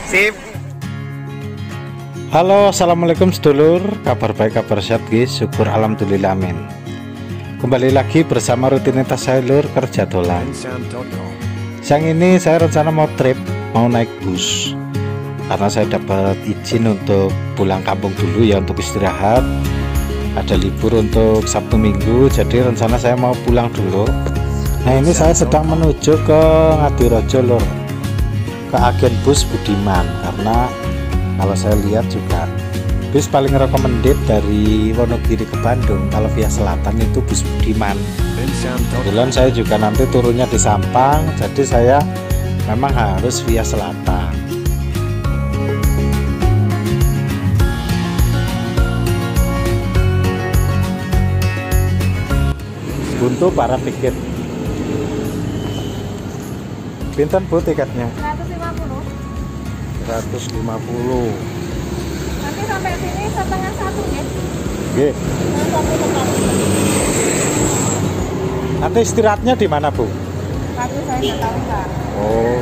Sip. Halo, assalamualaikum sedulur. Kabar baik, kabar sehat guys. Syukur alhamdulillah, amin. Kembali lagi bersama rutinitas saya lur kerja dolan. Siang ini saya rencana mau trip, mau naik bus. Karena saya dapat izin untuk pulang kampung dulu ya, untuk istirahat. Ada libur untuk Sabtu Minggu, jadi rencana saya mau pulang dulu. Nah ini saya sedang menuju ke Ngadirojo lur, ke agen bus Budiman, karena kalau saya lihat juga bus paling recommended dari Wonogiri ke Bandung kalau via selatan itu bus Budiman. Kebetulan saya juga nanti turunnya di Sampang, jadi saya memang harus via selatan. Buntu para tiket. Pinten Bu tiketnya? 150. Nanti sampai sini setengah satu ya. Nggih. Nanti istirahatnya di mana Bu? Tapi saya nggak tahu Kak. Oh.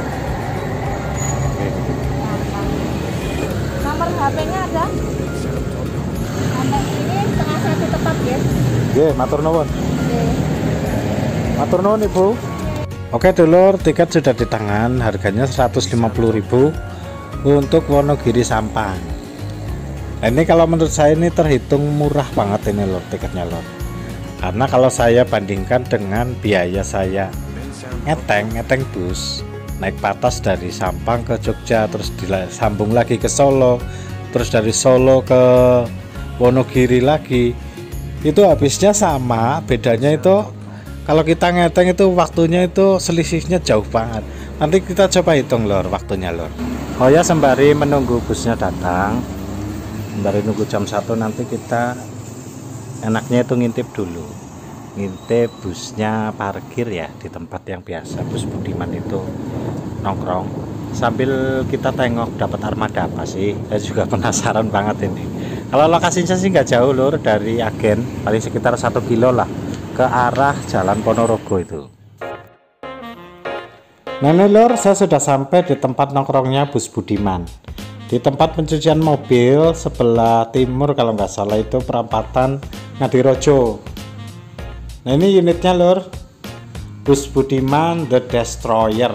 Nomor HP-nya ada? Sampai sini setengah satu tepat ya. Nggih, matur nuwun. Oke. Matur nuwun Ibu. Oke dulur, tiket sudah di tangan, harganya 150.000 untuk Wonogiri Sampang. Nah, ini kalau menurut saya ini terhitung murah banget ini lor, tiketnya lor. Karena kalau saya bandingkan dengan biaya saya ngeteng bus, naik patas dari Sampang ke Jogja, terus disambung lagi ke Solo, terus dari Solo ke Wonogiri lagi, itu habisnya sama, bedanya itu kalau kita ngeteng itu waktunya itu selisihnya jauh banget. Nanti kita coba hitung lor waktunya lor. Oh ya, sembari menunggu busnya datang, sembari nunggu jam 1 nanti kita enaknya itu ngintip dulu. Ngintip busnya parkir ya di tempat yang biasa bus Budiman itu nongkrong. Sambil kita tengok dapat armada apa sih. Saya juga penasaran banget ini. Kalau lokasinya sih nggak jauh lor dari agen, paling sekitar 1 kilo lah ke arah Jalan Ponorogo itu. Nah ini lor, saya sudah sampai di tempat nongkrongnya bus Budiman, di tempat pencucian mobil sebelah timur kalau nggak salah itu perempatan Ngadirojo. Nah ini unitnya lor, bus Budiman The Destroyer.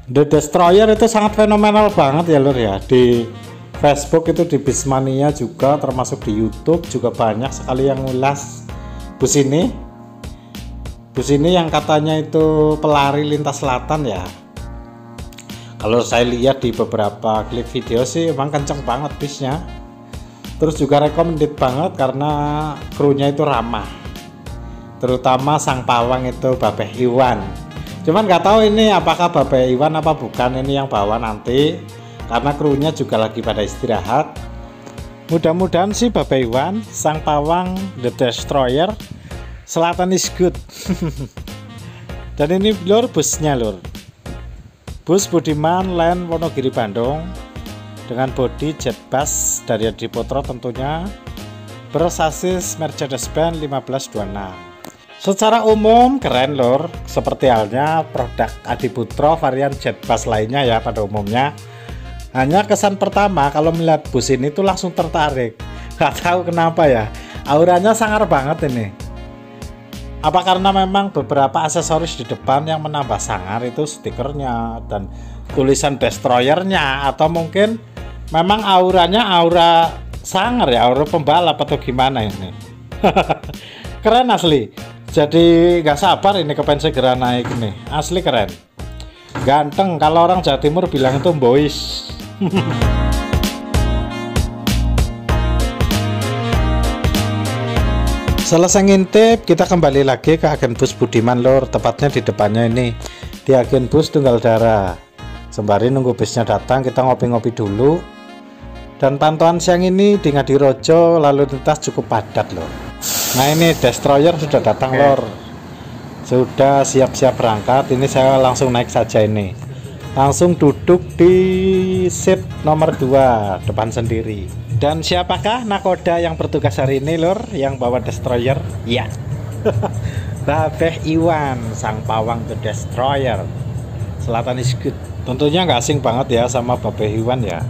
The Destroyer itu sangat fenomenal banget ya lor ya, di Facebook itu, di Bismania juga, termasuk di YouTube juga banyak sekali yang ngulas bus ini yang katanya itu pelari lintas selatan ya. Kalau saya lihat di beberapa klip video sih emang kenceng banget busnya, terus juga recommended banget karena krunya itu ramah, terutama sang pawang itu Babeh Iwan. Cuman nggak tahu ini apakah Babeh Iwan apa bukan ini yang bawa nanti, karena krunya juga lagi pada istirahat. Mudah-mudahan sih Babeh Iwan, sang pawang The Destroyer, selatan is good. Dan ini lur busnya lur, bus Budiman Line Wonogiri Bandung dengan bodi jet bus dari Adiputro tentunya, bersasis Mercedes-Benz 1526. Secara umum keren lur, seperti halnya produk Adiputro varian jet bus lainnya ya pada umumnya. Hanya kesan pertama kalau melihat bus ini tuh langsung tertarik. Gak tahu kenapa ya, auranya sangar banget ini. Apa karena memang beberapa aksesoris di depan yang menambah sangar itu stikernya dan tulisan Destroyernya, atau mungkin memang auranya aura sangar ya, aura pembalap atau gimana ini. Keren asli. Jadi gak sabar ini kepengen segera naik nih. Asli keren. Ganteng, kalau orang Jawa Timur bilang itu boys. Selesai ngintip, kita kembali lagi ke agen bus Budiman lor, tepatnya di depannya ini, di agen bus Tunggal Dara. Sembari nunggu busnya datang, kita ngopi-ngopi dulu. Dan pantauan siang ini di Ngadirojo lalu lintas cukup padat lor. Nah ini Destroyer sudah datang lor, sudah siap-siap berangkat. Ini saya langsung naik saja ini, langsung duduk di seat nomor 2 depan sendiri. Dan siapakah nakoda yang bertugas hari ini lur, yang bawa Destroyer? Ya, Babeh Iwan, sang pawang The Destroyer. Selatan is good. Tentunya nggak asing banget ya sama Babe Iwan ya.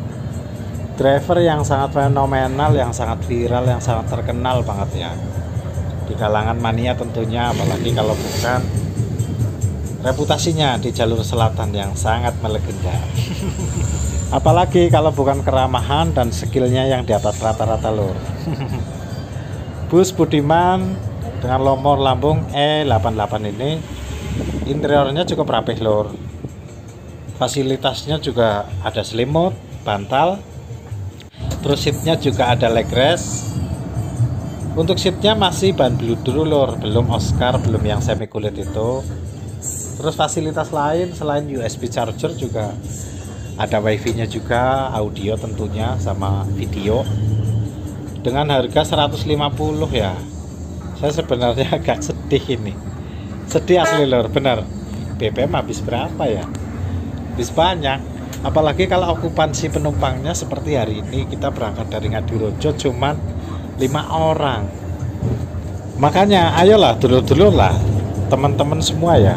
Driver yang sangat fenomenal, yang sangat viral, yang sangat terkenal banget ya di kalangan mania tentunya, apalagi kalau bukan reputasinya di jalur selatan yang sangat melegenda. Apalagi kalau bukan keramahan dan skillnya yang di atas rata-rata lur. Bus Budiman dengan nomor lambung E88 ini interiornya cukup rapih lur. Fasilitasnya juga ada selimut, bantal, terus seatnya juga ada leg rest. Untuk seatnya masih ban bludru lur, belum Oscar, belum yang semi kulit itu. Terus fasilitas lain selain USB charger juga ada wifi nya juga, audio tentunya sama video. Dengan harga 150 ya, saya sebenarnya agak sedih ini. Sedih asli lur, bener. BBM habis berapa ya? Habis banyak. Apalagi kalau okupansi penumpangnya seperti hari ini, kita berangkat dari Ngadirojo cuman 5 orang. Makanya ayolah dulur-dulur lah teman-teman semua ya.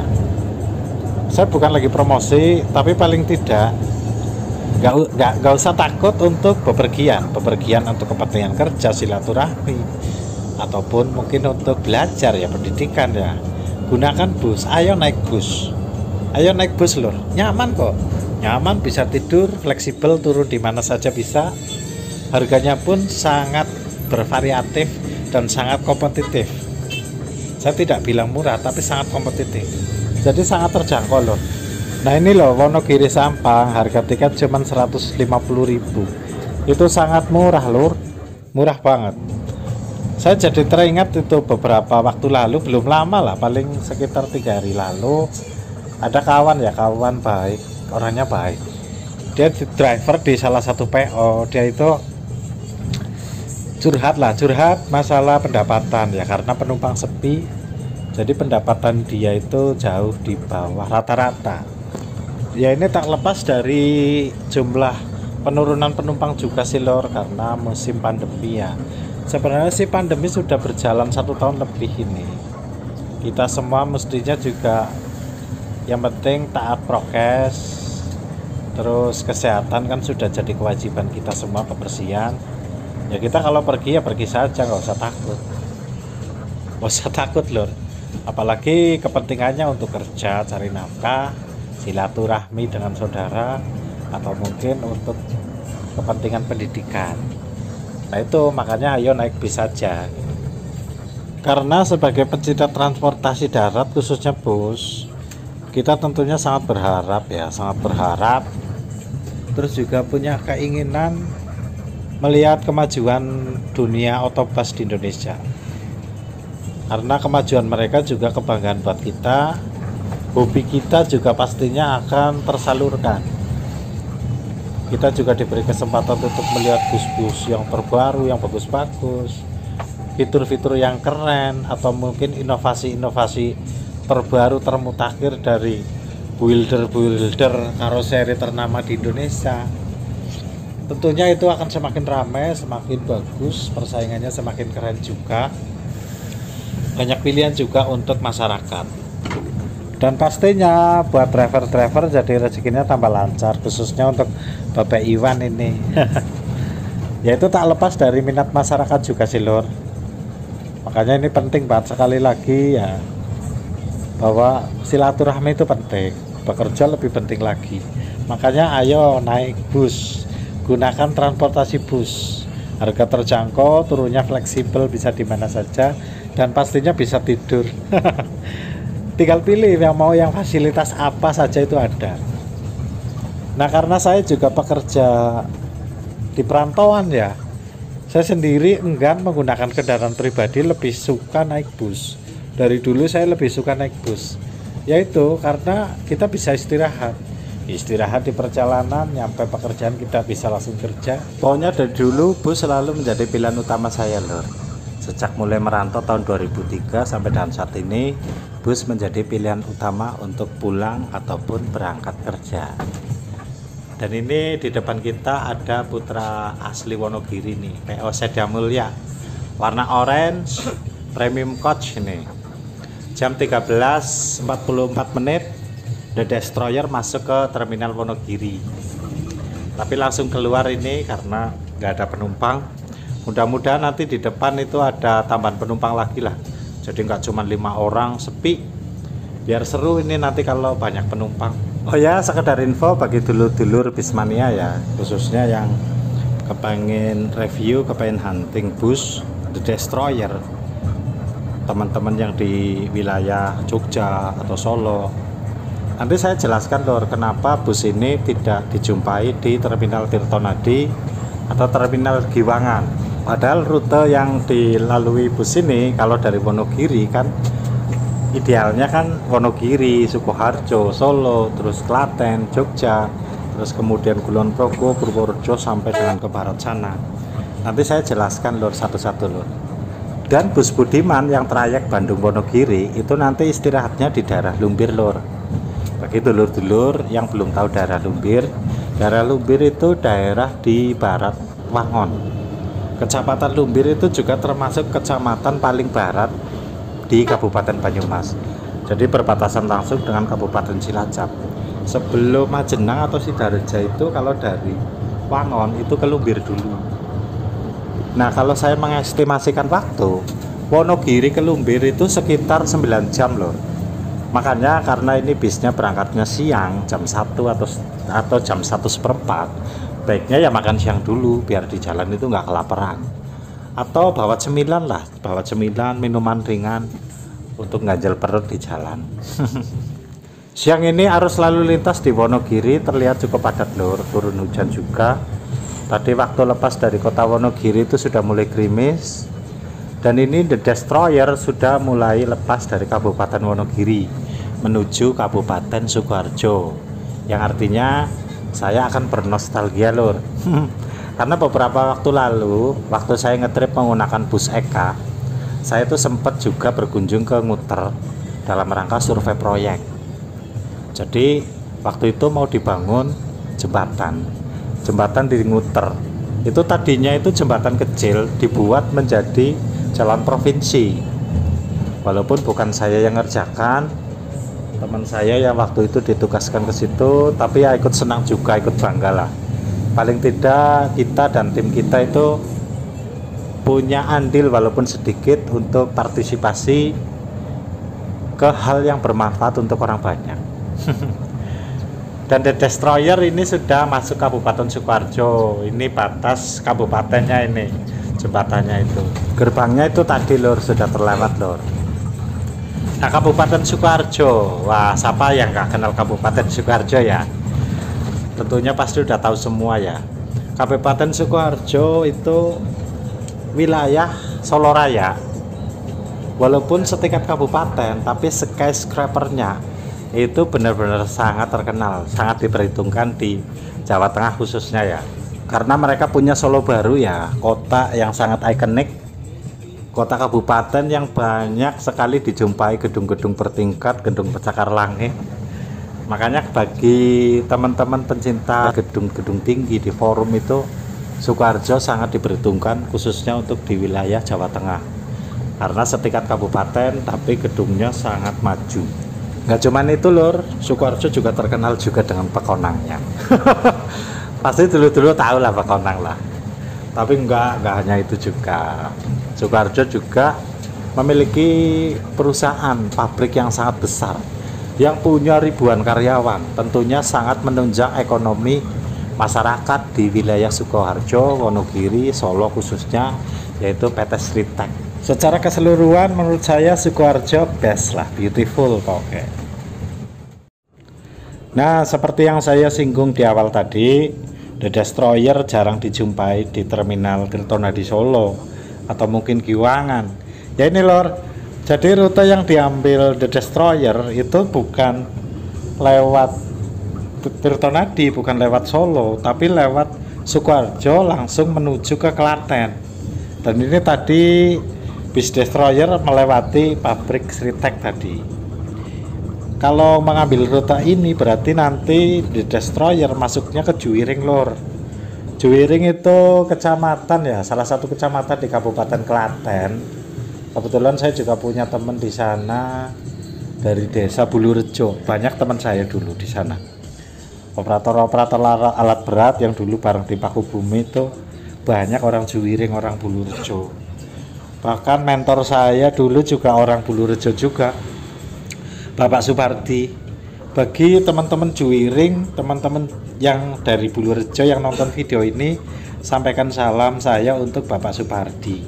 Saya bukan lagi promosi, tapi paling tidak nggak usah takut untuk bepergian untuk kepentingan kerja, silaturahmi, ataupun mungkin untuk belajar ya, pendidikan ya. Gunakan bus, ayo naik bus lur, nyaman kok, nyaman, bisa tidur, fleksibel, turun di mana saja bisa. Harganya pun sangat bervariatif dan sangat kompetitif. Saya tidak bilang murah, tapi sangat kompetitif, jadi sangat terjangkau loh. Nah ini loh, Wonogiri Sampang, harga tiket cuma 150.000. Itu sangat murah lur, murah banget. Saya jadi teringat itu beberapa waktu lalu, belum lama lah, paling sekitar 3 hari lalu, ada kawan ya, kawan baik, orangnya baik. Dia driver di salah satu PO, dia itu curhat masalah pendapatan ya, karena penumpang sepi, jadi pendapatan dia itu jauh di bawah rata-rata. Ya ini tak lepas dari jumlah penurunan penumpang juga sih lor, karena musim pandemi ya. Sebenarnya sih pandemi sudah berjalan 1 tahun lebih ini. Kita semua mestinya juga yang penting taat prokes, terus kesehatan kan sudah jadi kewajiban kita semua, kebersihan. Ya kita kalau pergi ya pergi saja, nggak usah takut lor. Apalagi kepentingannya untuk kerja, cari nafkah, silaturahmi dengan saudara, atau mungkin untuk kepentingan pendidikan. Nah itu makanya ayo naik bis saja. Karena sebagai pencinta transportasi darat khususnya bus, kita tentunya sangat berharap, terus juga punya keinginan melihat kemajuan dunia otobus di Indonesia. Karena kemajuan mereka juga kebanggaan buat kita, hobi kita juga pastinya akan tersalurkan. Kita juga diberi kesempatan untuk melihat bus-bus yang terbaru, yang bagus-bagus, fitur-fitur yang keren, atau mungkin inovasi-inovasi terbaru termutakhir dari builder karoseri ternama di Indonesia. Tentunya itu akan semakin ramai, semakin bagus, persaingannya semakin keren juga, banyak pilihan juga untuk masyarakat. Dan pastinya buat driver-driver jadi rezekinya tambah lancar, khususnya untuk Bapak Iwan ini. Yaitu tak lepas dari minat masyarakat juga sih lor. Makanya ini penting banget, sekali lagi ya, bahwa silaturahmi itu penting, bekerja lebih penting lagi. Makanya ayo naik bus, gunakan transportasi bus, harga terjangkau, turunnya fleksibel, bisa di mana saja, dan pastinya bisa tidur. Tinggal pilih yang mau, yang fasilitas apa saja itu ada. Nah karena saya juga pekerja di perantauan ya, saya sendiri enggan menggunakan kendaraan pribadi, lebih suka naik bus. Dari dulu saya lebih suka naik bus, yaitu karena kita bisa istirahat di perjalanan, nyampe pekerjaan kita bisa langsung kerja. Pokoknya dari dulu bus selalu menjadi pilihan utama saya lor. Sejak mulai merantau tahun 2003 sampai dan saat ini, bus menjadi pilihan utama untuk pulang ataupun berangkat kerja. Dan ini di depan kita ada Putra asli Wonogiri nih, PO Seda Mulya, warna orange, premium coach ini. Jam 13.44 The Destroyer masuk ke terminal Wonogiri. Tapi langsung keluar ini karena nggak ada penumpang. Mudah-mudahan nanti di depan itu ada tambahan penumpang lagi lah. Jadi nggak cuma 5 orang, sepi. Biar seru ini nanti kalau banyak penumpang. Oh ya, sekedar info bagi dulur-dulur Bismania ya, khususnya yang kepengen review, kepengen hunting bus The Destroyer, teman-teman yang di wilayah Jogja atau Solo, nanti saya jelaskan lor kenapa bus ini tidak dijumpai di terminal Tirtonadi atau terminal Giwangan. Padahal rute yang dilalui bus ini kalau dari Wonogiri kan idealnya kan Wonogiri, Sukoharjo, Solo, terus Klaten, Jogja, terus kemudian Kulon Progo, Purworejo sampai dengan ke barat sana. Nanti saya jelaskan lor satu-satu lor. Dan bus Budiman yang trayek Bandung Wonogiri itu nanti istirahatnya di daerah Lumbir lor. Bagi dulur-dulur yang belum tahu daerah Lumbir itu daerah di barat Wangon. Kecamatan Lumbir itu juga termasuk kecamatan paling barat di Kabupaten Banyumas. Jadi berbatasan langsung dengan Kabupaten Cilacap. Sebelum Majenang atau Sidareja itu kalau dari Wangon itu ke Lumbir dulu. Nah, kalau saya mengestimasikan waktu, Wonogiri ke Lumbir itu sekitar 9 jam loh. Makanya karena ini bisnya berangkatnya siang jam 1 atau jam 1:15, baiknya ya makan siang dulu biar di jalan itu nggak kelaparan. Atau bawa cemilan lah, bawa cemilan, minuman ringan untuk ganjal perut di jalan. Siang ini arus lalu lintas di Wonogiri terlihat cukup padat lur, turun hujan juga. Tadi waktu lepas dari kota Wonogiri itu sudah mulai gerimis. Dan ini The Destroyer sudah mulai lepas dari Kabupaten Wonogiri menuju Kabupaten Sukoharjo, yang artinya saya akan bernostalgia lur. Karena beberapa waktu lalu, waktu saya ngetrip menggunakan bus Eka, saya itu sempat juga berkunjung ke Nguter dalam rangka survei proyek. Jadi waktu itu mau dibangun jembatan di Nguter. Itu tadinya itu jembatan kecil dibuat menjadi jalan provinsi. Walaupun bukan saya yang ngerjakan, teman saya yang waktu itu ditugaskan ke situ, tapi ya ikut senang juga, ikut bangga lah. Paling tidak kita dan tim kita itu punya andil walaupun sedikit untuk partisipasi ke hal yang bermanfaat untuk orang banyak. Dan The Destroyer ini sudah masuk Kabupaten Sukoharjo. Ini batas kabupatennya, ini jembatannya itu. Gerbangnya itu tadi lor, sudah terlewat lor. Nah, Kabupaten Sukoharjo, wah siapa yang nggak kenal Kabupaten Sukoharjo ya? Tentunya pasti udah tahu semua ya. Kabupaten Sukoharjo itu wilayah Solo Raya. Walaupun setingkat kabupaten, tapi skyscrapernya itu benar-benar sangat terkenal, sangat diperhitungkan di Jawa Tengah khususnya ya. Karena mereka punya Solo Baru ya, kota yang sangat ikonik, kota kabupaten yang banyak sekali dijumpai gedung-gedung bertingkat, gedung pencakar langit. Makanya bagi teman-teman pencinta gedung-gedung tinggi di forum itu, Sukoharjo sangat diperhitungkan khususnya untuk di wilayah Jawa Tengah. Karena setingkat kabupaten tapi gedungnya sangat maju. Nggak cuman itu lur, Sukoharjo juga terkenal juga dengan pekonangnya. Pasti dulu-dulu tahu lah pekonang lah. Tapi nggak hanya itu juga. Sukoharjo juga memiliki perusahaan pabrik yang sangat besar, yang punya ribuan karyawan, tentunya sangat menunjang ekonomi masyarakat di wilayah Sukoharjo, Wonogiri, Solo khususnya, yaitu PT Sritek. Secara keseluruhan menurut saya Sukoharjo best lah, beautiful pokoknya. Nah, seperti yang saya singgung di awal tadi, The Destroyer jarang dijumpai di terminal Tirtonadi Solo atau mungkin Giwangan. Ya ini lor, jadi rute yang diambil The Destroyer itu bukan lewat Tirtonadi, bukan lewat Solo, tapi lewat Sukoharjo langsung menuju ke Klaten. Dan ini tadi bis Destroyer melewati pabrik Sritek tadi. Kalau mengambil rute ini berarti nanti The Destroyer masuknya ke Juwiring lor. Juwiring itu kecamatan ya, salah satu kecamatan di Kabupaten Klaten. Kebetulan saya juga punya teman di sana dari desa Bulurejo. Banyak teman saya dulu di sana, operator alat berat yang dulu bareng di Pakubumi itu banyak orang Juwiring, orang Bulurejo. Bahkan mentor saya dulu juga orang Bulurejo juga, Bapak Supardi. Bagi teman-teman Juwiring, teman-teman yang dari Bulurejo yang nonton video ini, sampaikan salam saya untuk Bapak Supardi.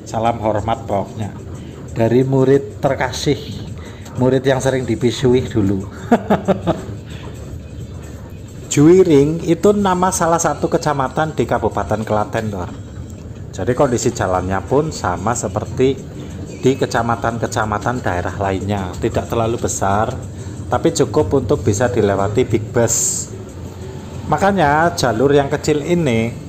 Salam hormat pokoknya dari murid terkasih, murid yang sering dipisui dulu. Juwiring itu nama salah satu kecamatan di Kabupaten Klaten, Lor. Jadi kondisi jalannya pun sama seperti di kecamatan-kecamatan daerah lainnya, tidak terlalu besar, tapi cukup untuk bisa dilewati big bus. Makanya jalur yang kecil ini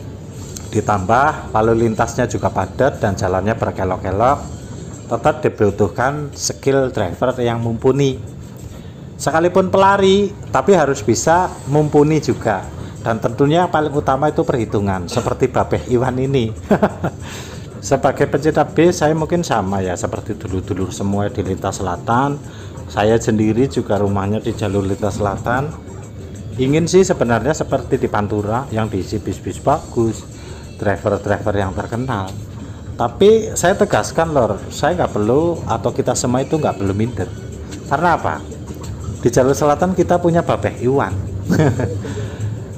ditambah lalu lintasnya juga padat dan jalannya berkelok-kelok, tetap dibutuhkan skill driver yang mumpuni. Sekalipun pelari, tapi harus bisa mumpuni juga. Dan tentunya yang paling utama itu perhitungan, seperti Babeh Iwan ini. Sebagai pencinta bis, saya mungkin sama ya, seperti dulur-dulur semua di lintas selatan. Saya sendiri juga rumahnya di jalur lintas selatan. Ingin sih sebenarnya seperti di Pantura yang diisi bis-bis bagus, driver-driver yang terkenal. Tapi saya tegaskan, Lor, saya nggak perlu, atau kita semua itu nggak perlu minder. Karena apa? Di jalur selatan kita punya Babeh Iwan.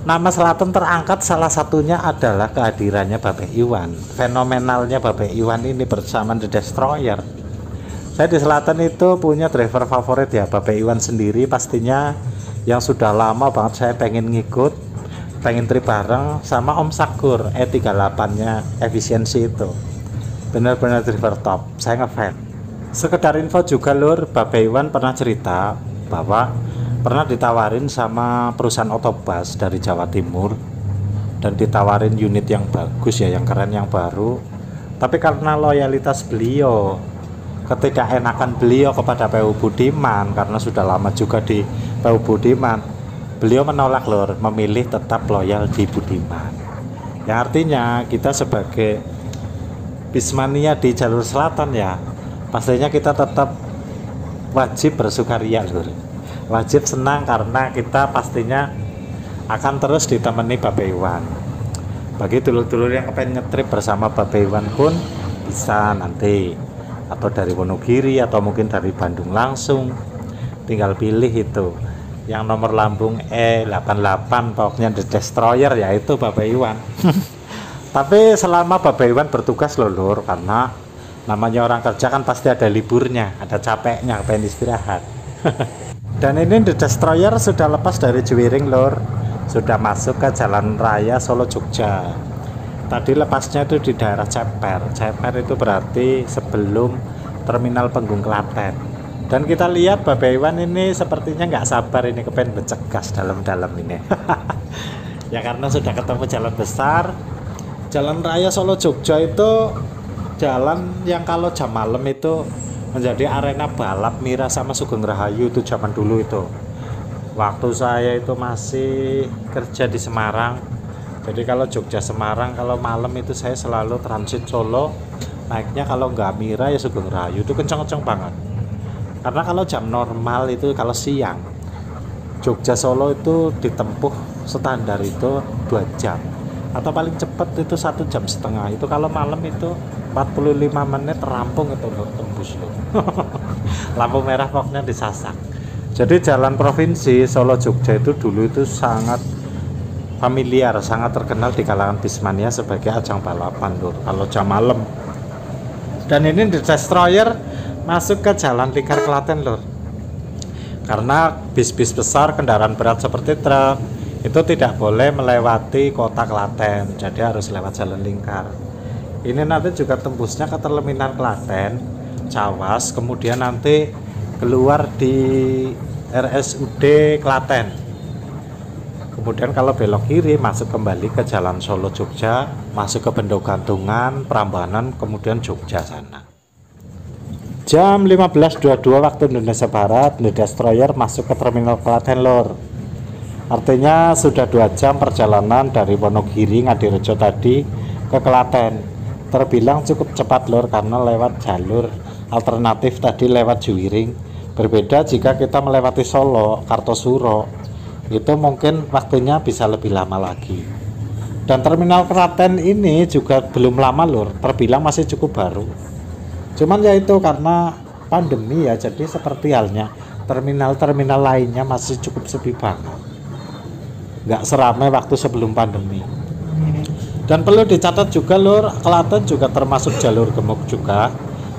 Nama selatan terangkat salah satunya adalah kehadirannya Babeh Iwan. Fenomenalnya Babeh Iwan ini bersama The Destroyer. Saya di selatan itu punya driver favorit ya, Babeh Iwan sendiri pastinya, yang sudah lama banget saya pengen ngikut, pengen trip bareng sama Om Sakur E38-nya efisiensi itu. Benar-benar driver top, saya ngefans. Sekedar info juga, Lur, Babeh Iwan pernah cerita bahwa pernah ditawarin sama perusahaan otobus dari Jawa Timur, dan ditawarin unit yang bagus ya, yang keren, yang baru. Tapi karena loyalitas beliau, ketidakenakan beliau kepada PU Budiman, karena sudah lama juga di PU Budiman, beliau menolak, Lur, memilih tetap loyal di Budiman. Yang artinya kita sebagai bismania di jalur selatan ya, pastinya kita tetap wajib bersukaria, Lur. Wajib senang karena kita pastinya akan terus ditemani Babeh Iwan. Bagi dulur-dulur yang pengen ngetrip bersama Babeh Iwan pun bisa nanti, atau dari Wonogiri atau mungkin dari Bandung langsung, tinggal pilih itu yang nomor lambung E88, pokoknya The Destroyer, yaitu Babeh Iwan. Tapi selama Babeh Iwan bertugas, Lur, karena namanya orang kerja kan pasti ada liburnya, ada capeknya, pengen istirahat. Dan ini The Destroyer sudah lepas dari Juwiring, Lur, sudah masuk ke Jalan Raya Solo Jogja. Tadi lepasnya itu di daerah Ceper. Ceper itu berarti sebelum Terminal Penggung Klaten. Dan kita lihat Babeh Iwan ini sepertinya nggak sabar ini, kepengen becegas dalam-dalam ini. Ya karena sudah ketemu jalan besar. Jalan Raya Solo Jogja itu jalan yang kalau jam malam itu menjadi arena balap Mira sama Sugeng Rahayu itu zaman dulu itu. Waktu saya itu masih kerja di Semarang. Jadi kalau Jogja Semarang kalau malam itu saya selalu transit Solo, naiknya kalau nggak Mira ya Sugeng Rahayu, itu kenceng-kenceng banget. Karena kalau jam normal itu, kalau siang Jogja Solo itu ditempuh standar itu 2 jam, atau paling cepat itu 1,5 jam. Itu kalau malam itu 45 menit rampung itu tembus loh. Lampu merah pokoknya disasak. Jadi jalan provinsi Solo Jogja itu dulu itu sangat familiar, sangat terkenal di kalangan bismania sebagai ajang balapan, Lur, kalau jam malam. Dan ini The Destroyer masuk ke Jalan Lingkar Klaten, Lur. Karena bis-bis besar, kendaraan berat seperti truk itu tidak boleh melewati kota Klaten, jadi harus lewat Jalan Lingkar. Ini nanti juga tembusnya ke Terminal Klaten, Cawas, kemudian nanti keluar di RSUD Klaten. Kemudian kalau belok kiri masuk kembali ke Jalan Solo Jogja, masuk ke Bendo Gantungan, Prambanan, kemudian Jogja sana. Jam 15.22 waktu Indonesia Barat, The Destroyer masuk ke Terminal Klaten, Lur. Artinya sudah 2 jam perjalanan dari Wonogiri Ngadirejo tadi ke Klaten. Terbilang cukup cepat, Lur, karena lewat jalur alternatif tadi lewat Juwiring, Berbeda jika kita melewati Solo, Kartosuro, itu mungkin waktunya bisa lebih lama lagi. Dan terminal Klaten ini juga belum lama lur, terbilang masih cukup baru. Cuman ya itu karena pandemi ya, jadi seperti halnya terminal-terminal lainnya masih cukup sepi banget, nggak seramai waktu sebelum pandemi. Dan perlu dicatat juga lur, Klaten juga termasuk jalur gemuk juga.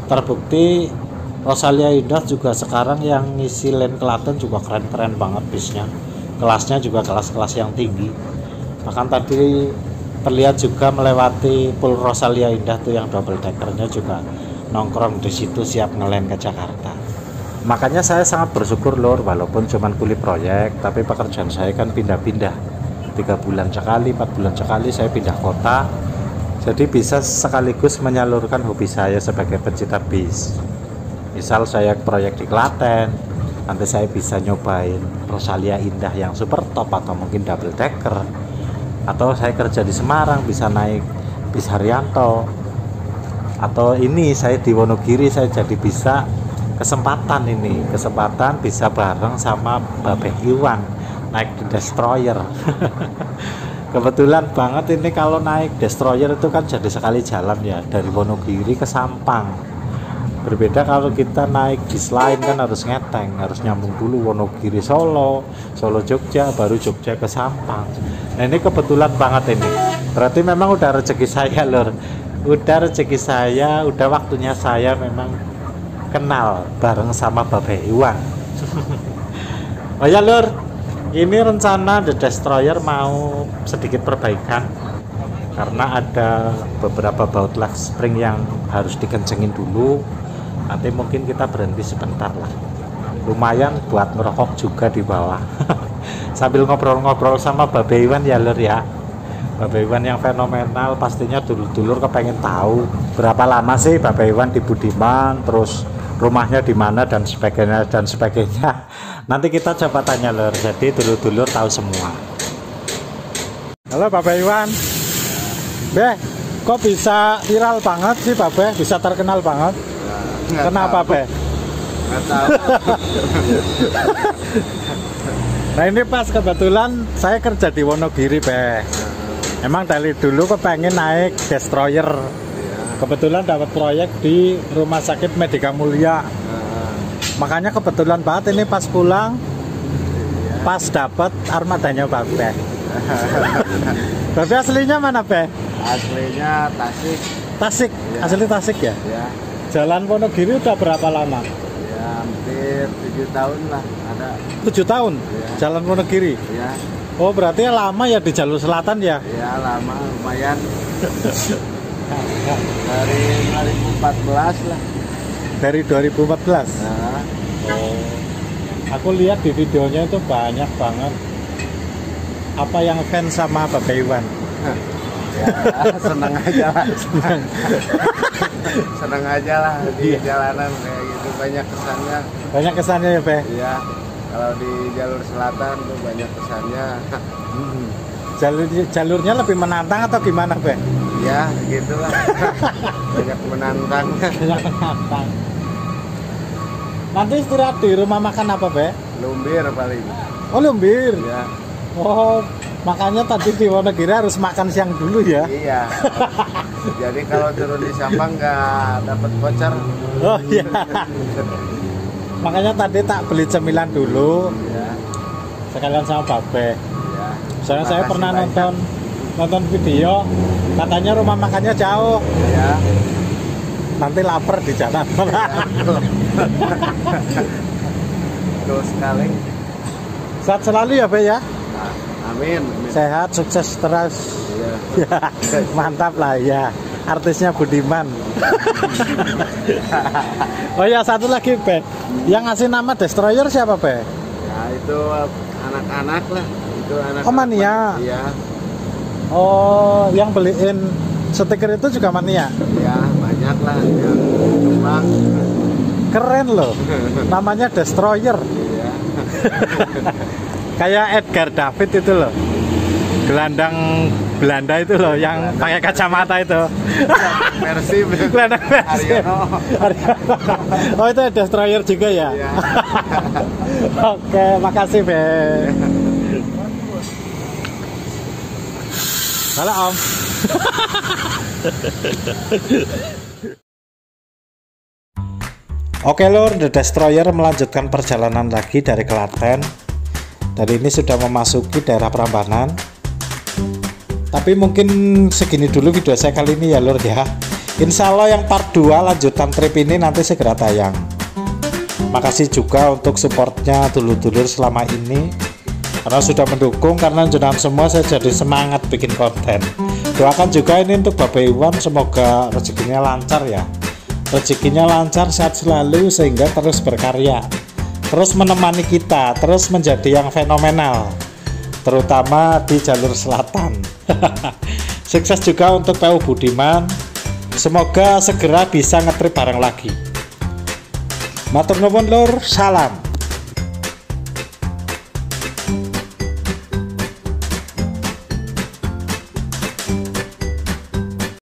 Terbukti Rosalia Indah juga sekarang yang ngisi lane Klaten juga keren-keren banget bisnya. Kelasnya juga kelas-kelas yang tinggi. Bahkan tadi terlihat juga melewati Pool Rosalia Indah tuh yang double deckernya juga nongkrong di situ siap ngelen ke Jakarta. Makanya saya sangat bersyukur lur, walaupun cuman kuli proyek, tapi pekerjaan saya kan pindah-pindah. 3 bulan sekali, 4 bulan sekali saya pindah kota, jadi bisa sekaligus menyalurkan hobi saya sebagai pencinta bis. Misal saya proyek di Klaten, nanti saya bisa nyobain Rosalia Indah yang super top atau mungkin double decker, atau saya kerja di Semarang bisa naik bis Haryanto, atau ini saya di Wonogiri saya jadi bisa kesempatan bisa bareng sama Babeh Iwan naik di Destroyer. Kebetulan banget ini kalau naik Destroyer itu kan jadi sekali jalan ya, dari Wonogiri ke Sampang. Berbeda kalau kita naik bis lain kan harus ngeteng, harus nyambung dulu Wonogiri Solo, Solo Jogja, baru Jogja ke Sampang. Nah ini kebetulan banget ini, berarti memang udah rezeki saya lur, udah rezeki saya, udah waktunya saya memang kenal bareng sama Babeh Iwan. Oh ya lur, ini rencana The Destroyer mau sedikit perbaikan karena ada beberapa baut lag spring yang harus dikencengin dulu. Nanti mungkin kita berhenti sebentar lah, lumayan buat ngerokok juga di bawah. Sambil ngobrol-ngobrol sama Babeh Iwan ya lur ya. Babeh Iwan yang fenomenal, pastinya dulur-dulur kepengen tahu berapa lama sih Babeh Iwan di Budiman, terus rumahnya di mana dan sebagainya dan sebagainya. Nanti kita coba tanya lur, jadi dulur-dulur tahu semua. Halo Babeh Iwan. Beh, kok bisa viral banget sih Babeh, bisa terkenal banget? Kenapa Beh? Nggak tahu. Nah ini pas kebetulan saya kerja di Wonogiri Beh. Emang dari dulu kepengen naik Destroyer. Kebetulan dapat proyek di Rumah Sakit Medika Mulia. Makanya kebetulan banget ini pas pulang, pas dapat armadanya Babeh. Babeh aslinya mana Beh? Aslinya Tasik. Tasik, Ya. asli Tasik ya? Ya, Jalan Wonogiri udah berapa lama? ya hampir 7 tahun lah ada. 7 tahun? Ya. Jalan Wonogiri? Ya, Oh berarti lama ya di jalur selatan ya? ya lama lumayan. Dari 2014 lah. Dari 2014? Nah, Oh, aku lihat di videonya itu banyak banget apa yang fans sama Babeh Iwan. ya seneng aja lah. Seneng aja lah di Iya. jalanan kayak gitu, banyak kesannya. Banyak kesannya ya Beh? Iya, kalau di jalur selatan tuh banyak kesannya. Jalurnya lebih menantang atau gimana Beh? Ya gitulah. Banyak menantang. Banyak menantang. Nanti istirahat di rumah makan apa Beh? Lumbir paling. Oh Lumbir. Ya, Oh makanya tadi di Wonogiri harus makan siang dulu ya? iya. Jadi kalau turun di Sampang nggak dapat voucher. Oh iya. Makanya tadi tak beli cemilan dulu Ya, sekalian sama Babeh. ya. Soalnya saya Makasih pernah banyak. nonton video, katanya rumah makannya jauh, Ya. nanti lapar di jalan. Betul sekali. Sehat selalu ya Be ya, Nah, amin. Amin. sehat, sukses terus. Ya. Ya, mantap lah ya, artisnya Budiman. Oh ya satu lagi Be, yang ngasih nama Destroyer siapa Be? Nah, itu anak-anak lah. Itu anak. Oh, Mania. Iya. Oh yang beliin stiker itu juga Mania. Ya, banyak lah yang tumbang. Keren loh, namanya Destroyer. Iya. Kayak Edgar David itu loh, gelandang Belanda itu loh, yang pakai kacamata itu. Mercy Gelandang Mercy. Haryono. Oh, itu destroyer juga ya? Iya. Oke, makasih Be. Halo Om. Oke Lur, The Destroyer melanjutkan perjalanan lagi dari Klaten. Dari ini sudah memasuki daerah Prambanan. Tapi mungkin segini dulu video saya kali ini ya Lur ya. Insya Allah yang part 2 lanjutan trip ini nanti segera tayang. Makasih juga untuk supportnya dulur-dulur selama ini, karena sudah mendukung, karena jenengan semua saya jadi semangat bikin konten. Doakan juga ini untuk Bapak Iwan, semoga rezekinya lancar ya. Rezekinya lancar, sehat selalu, sehingga terus berkarya, terus menemani kita, terus menjadi yang fenomenal, terutama di jalur selatan. Sukses juga untuk PU Budiman, semoga segera bisa ngetrip bareng lagi. Matur nuwun Lur, salam.